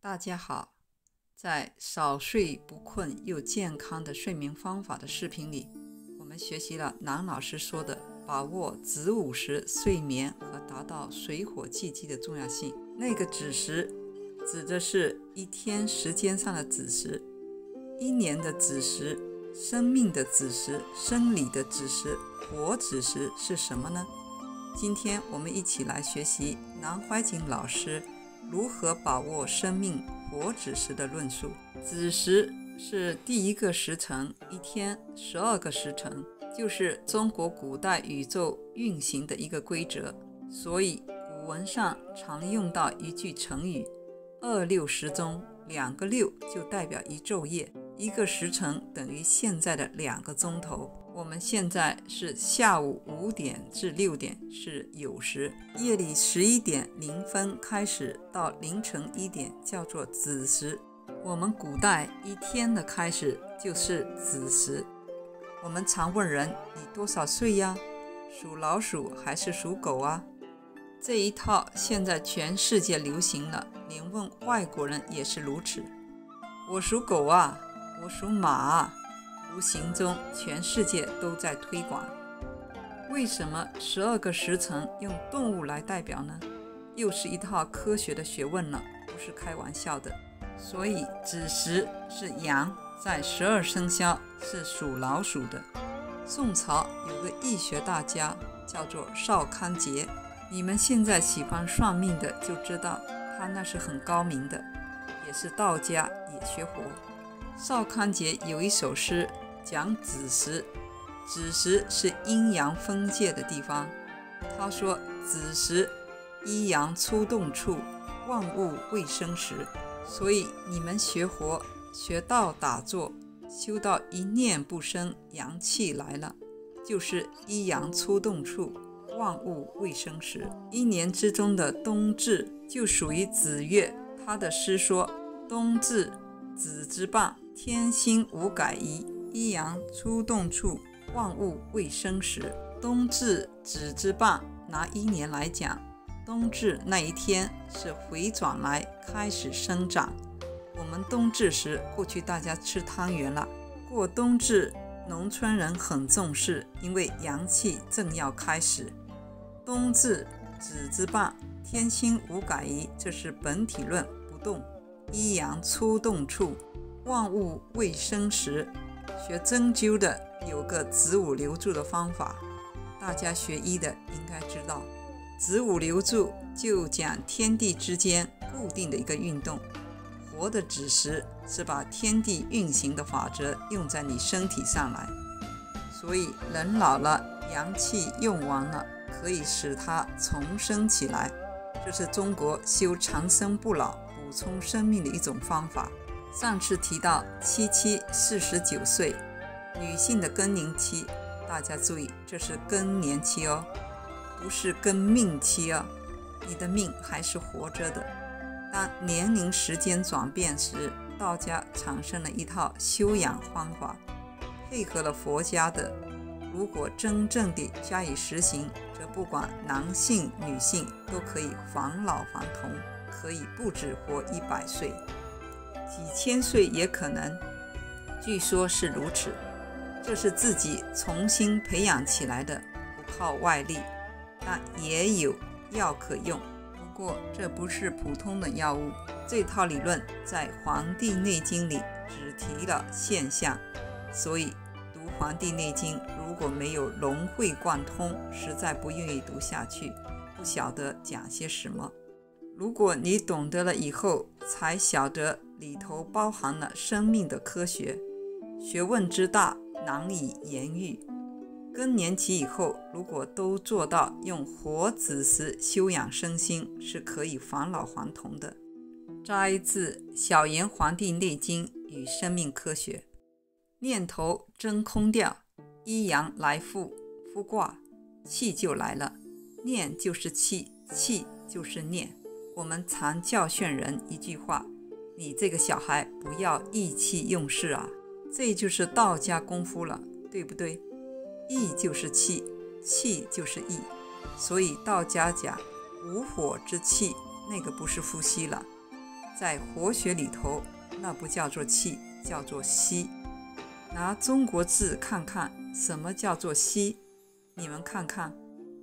大家好，在少睡不困又健康的睡眠方法的视频里，我们学习了南老师说的把握子午时睡眠和达到水火既济的重要性。那个子时指的是一天时间上的子时，一年的子时，生命的子时，生理的子时，活子时是什么呢？今天我们一起来学习南怀瑾老师如何把握生命活子时的论述。子时是第一个时辰，一天12个时辰，就是中国古代宇宙运行的一个规则。所以古文上常用到一句成语“2六时中”，2个6就代表一昼夜，一个时辰等于现在的2个钟头。我们现在是下午5点至6点是酉时，夜里11点0分开始到凌晨1点叫做子时。我们古代一天的开始就是子时。我们常问人，你多少岁呀？属老鼠还是属狗啊？这一套现在全世界流行了，连问外国人也是如此。我属狗啊，我属马啊，无形中全世界都在推广。为什么12个时辰用动物来代表呢？又是一套科学的学问了，不是开玩笑的。所以子时是羊，在12生肖是属老鼠的。宋朝有个易学大家叫做邵康节，你们现在喜欢算命的就知道他那是很高明的，也是道家，也学活。邵康节有一首诗讲子时，子时是阴阳分界的地方。他说子时一阳出动处，万物未生时。所以你们学活学道打坐，修到一念不生，阳气来了，就是一阳出动处，万物未生时。一年之中的冬至就属于子月。他的诗说冬至子之傍，天心无改移，一阳出动处，万物未生时。冬至子之傍，拿一年来讲，冬至那一天是回转来开始生长。我们冬至时，过去大家吃汤圆了，过冬至农村人很重视，因为阳气正要开始。冬至子之傍，天心无改移，这是本体论不动，一阳出动处，万物未生时。学针灸的有个子午流注的方法，大家学医的应该知道。子午流注就讲天地之间固定的一个运动，活的子时是把天地运行的法则用在你身体上来。所以人老了，阳气用完了，可以使它重生起来，这是中国修长生不老、补充生命的一种方法。上次提到77 49岁，女性的更年期，大家注意，这是更年期哦，不是更命期哦，你的命还是活着的。当年龄时间转变时，道家产生了一套修养方法，配合了佛家的，如果真正地加以实行，则不管男性女性都可以返老还童，可以不止活100岁，几千岁也可能，据说是如此。这是自己重新培养起来的，不靠外力，但也有药可用。不过这不是普通的药物，这套理论在《黄帝内经》里只提了现象，所以读《黄帝内经》如果没有融会贯通，实在不愿意读下去，不晓得讲些什么。如果你懂得了以后，才晓得里头包含了生命的科学，学问之大难以言喻。更年期以后，如果都做到用活子时修养身心，是可以返老还童的。摘自小言黄帝内经与生命科学。念头真空掉，一阳来复卦，气就来了。念就是气，气就是念。我们常教训人一句话，你这个小孩不要意气用事啊，这就是道家功夫了，对不对？意就是气，气就是意，所以道家讲无火之气，那个不是呼吸了。在活学里头，那不叫做气，叫做息。拿中国字看看，什么叫做息？你们看看，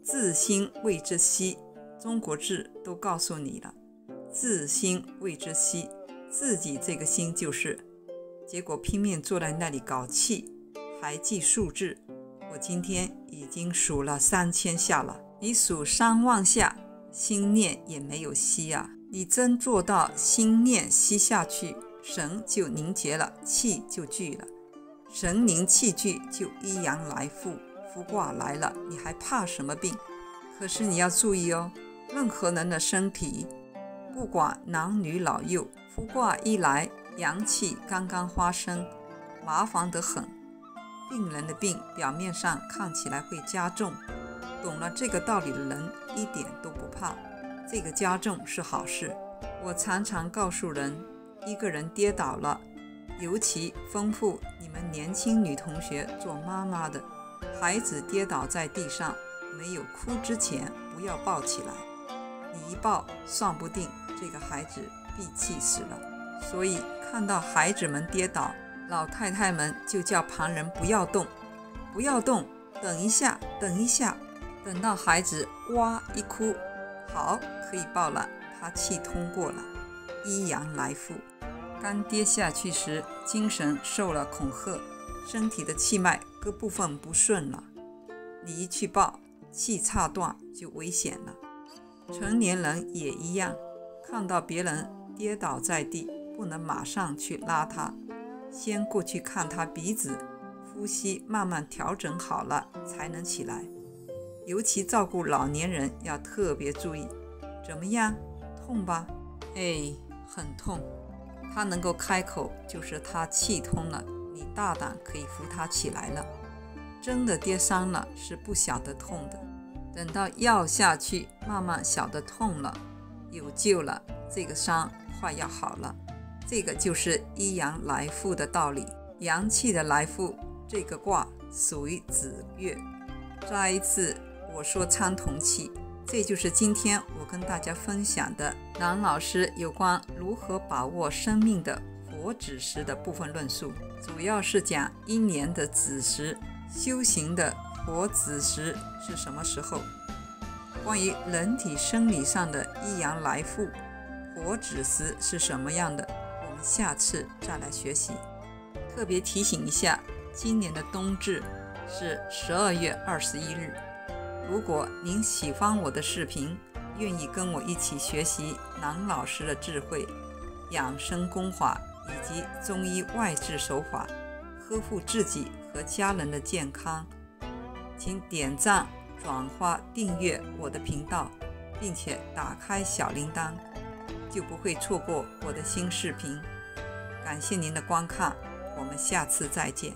自心谓之息，中国字都告诉你了，自心谓之息，自己这个心就是。结果拼命坐在那里搞气，还记数字。我今天已经数了3000下了，你数3万下，心念也没有息啊！你真做到心念息下去，神就凝结了，气就聚了。神凝气聚，就一阳来复，复卦来了，你还怕什么病？可是你要注意哦，任何人的身体，不管男女老幼，复卦一来，阳气刚刚发生，麻烦得很。病人的病表面上看起来会加重，懂了这个道理的人一点都不怕，这个加重是好事。我常常告诉人，一个人跌倒了，尤其吩咐你们年轻女同学做妈妈的，孩子跌倒在地上，没有哭之前不要抱起来，你一抱算不定这个孩子闭气死了。所以看到孩子们跌倒，老太太们就叫旁人不要动，不要动，等一下，等一下，等到孩子哇一哭，好，可以抱了，他气通过了，一阳来复。刚跌下去时，精神受了恐吓，身体的气脉各部分不顺了，你一去抱，气岔断就危险了。成年人也一样，看到别人跌倒在地，不能马上去拉他，先过去看他鼻子，呼吸慢慢调整好了才能起来。尤其照顾老年人要特别注意。怎么样？痛吧？很痛。他能够开口，就是他气通了，你大胆可以扶他起来了。真的跌伤了是不晓得痛的，等到药下去，慢慢晓得痛了，有救了，这个伤快要好了。这个就是一阳来复的道理，阳气的来复，这个卦属于子月。再一次我说参同气，这就是今天我跟大家分享的南老师有关如何把握生命的活子时的部分论述，主要是讲一年的子时，修行的活子时是什么时候。关于人体生理上的一阳来复，活子时是什么样的，我们下次再来学习。特别提醒一下，今年的冬至是12月21日。如果您喜欢我的视频，愿意跟我一起学习南老师的智慧、养生功法以及中医外治手法，呵护自己和家人的健康，请点赞、转发、订阅我的频道，并且打开小铃铛，就不会错过我的新视频。感谢您的观看，我们下次再见。